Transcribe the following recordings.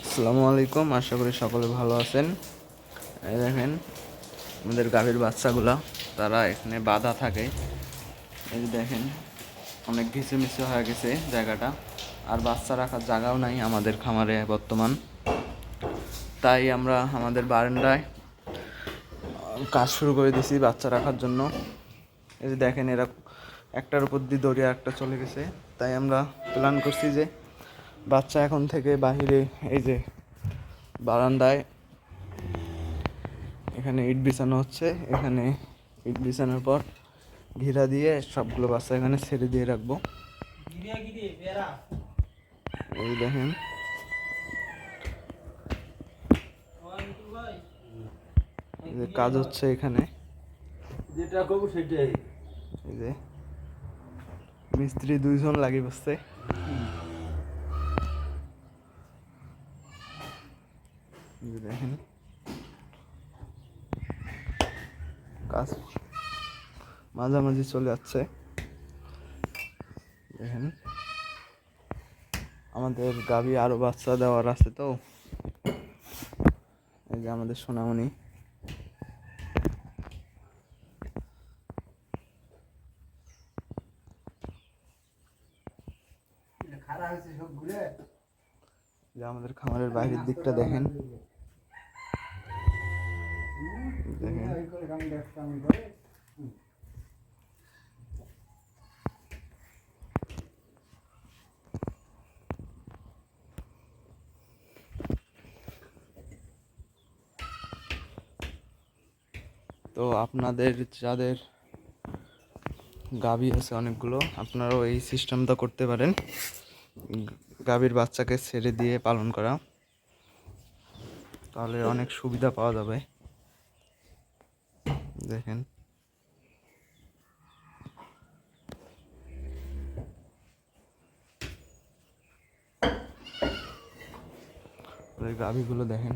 আসসালামু আলাইকুম, আশা করি সকলে ভালো আছেন। এই দেখেন আমাদের গাভীর বাচ্চাগুলা, তারা এখানে বাঁধা থাকে। এই যে দেখেন অনেক ঘিচুমিচু হয়ে গেছে জায়গাটা, আর বাচ্চা রাখার জায়গাও নাই আমাদের খামারে বর্তমান। তাই আমরা আমাদের বারান্দায় কাজ শুরু করে দিয়েছি বাচ্চা রাখার জন্য। এই যে দেখেন এরা একটার উপর দিয়ে দড়িয়ে একটা চলে গেছে, তাই আমরা প্ল্যান করছি যে বাচ্চা এখন থেকে বাহিরে এই যে বারান্দায় এখানে ইট বিছানো হচ্ছে। এখানে ইট বিছানোর পর ঘিরা দিয়ে সবগুলো বাচ্চা এখানে ছেড়ে দিয়ে রাখবো। এই দেখেন কাজ হচ্ছে এখানে, যেটা করবো সেটাই। এই যে মিস্ত্রি 2 জন লাগিয়ে বসছে। দেখেন কাজ মাঝামাঝি চলে যাচ্ছে। দেখেন আমাদের গাভী আরো বাচ্চা দেওয়ার আছে, তো এই যে আমাদের সোনামণি। যে আমাদের খামারের বাইরের দিকটা দেখেন, দেখেন তো আপনাদের যাদের গাভী আছে অনেকগুলো, আপনারাও এই সিস্টেমটা করতে পারেন, গাভীর বাচ্চাকে ছেড়ে দিয়ে পালন করা, তাহলে অনেক সুবিধা পাওয়া যাবে। দেখেন গাভীগুলো দেখেন।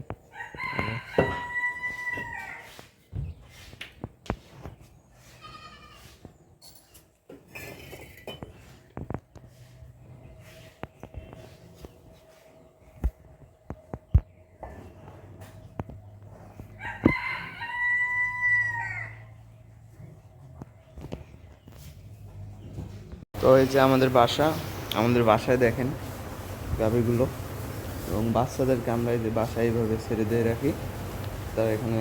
তো এই যে আমাদের বাসা, আমাদের বাসায় দেখেন গাভীগুলো, এবং বাচ্চাদেরকে আমরা এই যে বাসায় এইভাবে ছেড়ে দিয়ে রাখি। তারা এখানে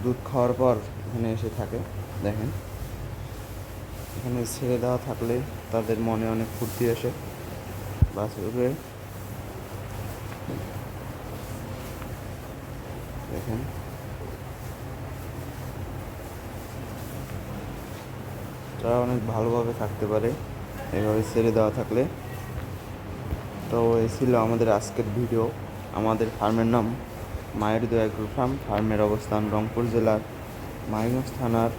দুধ খাওয়ার পর এখানে এসে থাকে। দেখেন এখানে ছেড়ে দেওয়া থাকলে তাদের মনে অনেক ফুর্তি আসে। বাছুরে দেখেন তারা অনেক ভালোভাবে থাকতে পারে এভাবে ছেড়ে দেওয়া থাকলে। তো এই ছিল আমাদের আজকের ভিডিও। আমাদের ফার্মের নাম মায়ের দোয়া এগ্রো ফার্ম। ফার্মের অবস্থান রংপুর জেলার মাইগঞ্জ থানার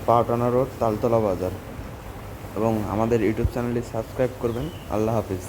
পাওটানা রোড, তালতলা বাজার। এবং আমাদের ইউটিউব চ্যানেলটি সাবস্ক্রাইব করবেন। আল্লাহ হাফিজ।